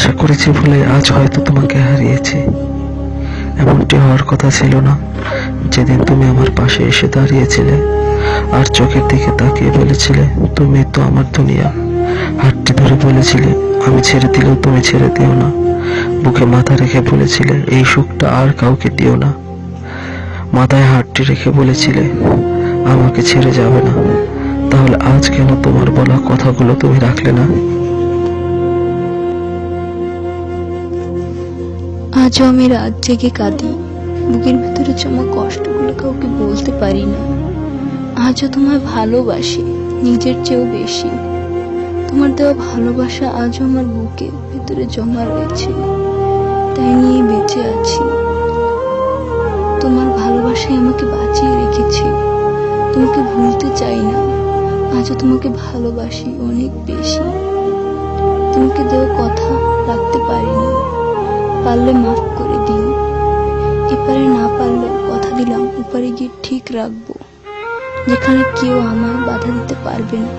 আশা করেছি বলে আজ হয়তো তোমাকে হারিয়েছি। এমনটি হওয়ার কথা ছিল না। যেদিন তুমি আমার পাশে এসে দাঁড়িয়েছিলে আর চোখের দিকে তাকিয়ে বলেছিলে, তুমি তো আমার দুনিয়া। হাতটি ধরে বলেছিলে, আমি ছেড়ে দিলেও তুমি ছেড়ে দিও না। বুকে মাথা রেখে বলেছিলে, এই সুখটা আর কাউকে দিও না। মাথায় হাতটি রেখে বলেছিলে, আমাকে ছেড়ে যাবে না। তাহলে আজ কেন তোমার বলা কথাগুলো তুমি রাখলে না? আজও আমি রাত জেগে কাঁদি, বুকের ভিতরে জমা কষ্টগুলো কাউকে বলতে পারি না। আজও তোমায় ভালোবাসি, নিজের চেয়েও বেশি। তোমার দেওয়া ভালোবাসা আজও আমার বুকের ভিতরে জমা রয়েছে, তাই নিয়ে বেঁচে আছি। তোমার ভালোবাসাই আমাকে বাঁচিয়ে রেখেছে। তোমাকে ভুলতে চাই না, আজও তোমাকে ভালোবাসি অনেক বেশি। তোমাকে দেওয়া কথা রাখতে পারিনি, পারলে মাফ করে দিন। এপারে না পারলে কথা দিলাম ওপারে গিয়ে ঠিক রাখবো, যেখানে কেউ আমায় বাধা দিতে পারবে না।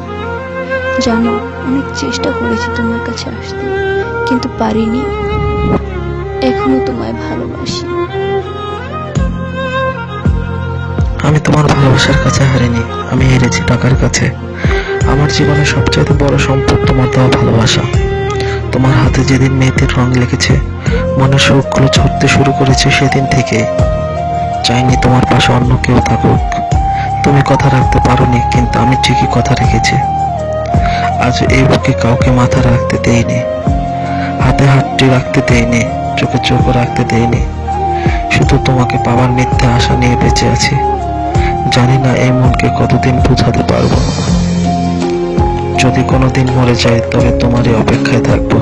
জানো, অনেক চেষ্টা করেছি তোমার কাছে আসতে, কিন্তু পারিনি। এখনো তোমায় ভালোবাসি। আমি তোমার ভালোবাসার কাছে হারিনি, আমি হেরেছি টাকার কাছে। আমার জীবনের সবচেয়ে বড় সম্পদ তোমার দেওয়া ভালোবাসা। তোমার হাতে যেদিন মেয়েদের রং লেগেছে, মনের সুখগুলো ঝরতে শুরু করেছে সেদিন থেকে। চাইনি তোমার পাশে অন্য কেউ থাকুক। তুমি কথা রাখতে পারোনি, কিন্তু আমি ঠিকই কথা রেখেছি। আজ এই বুকে কাউকে মাথা রাখতে দেইনি, হাতে হাতটি রাখতে দেইনি, চোখে চোখ রাখতে দেইনি। শুধু তোমাকে পাওয়ার মিথ্যে আশা নিয়ে বেঁচে আছি। জানি না এই মনকে কতদিন বোঝাতে পারবো। যদি কোনোদিন মরে যায় তবে তোমারই অপেক্ষায় থাকবো।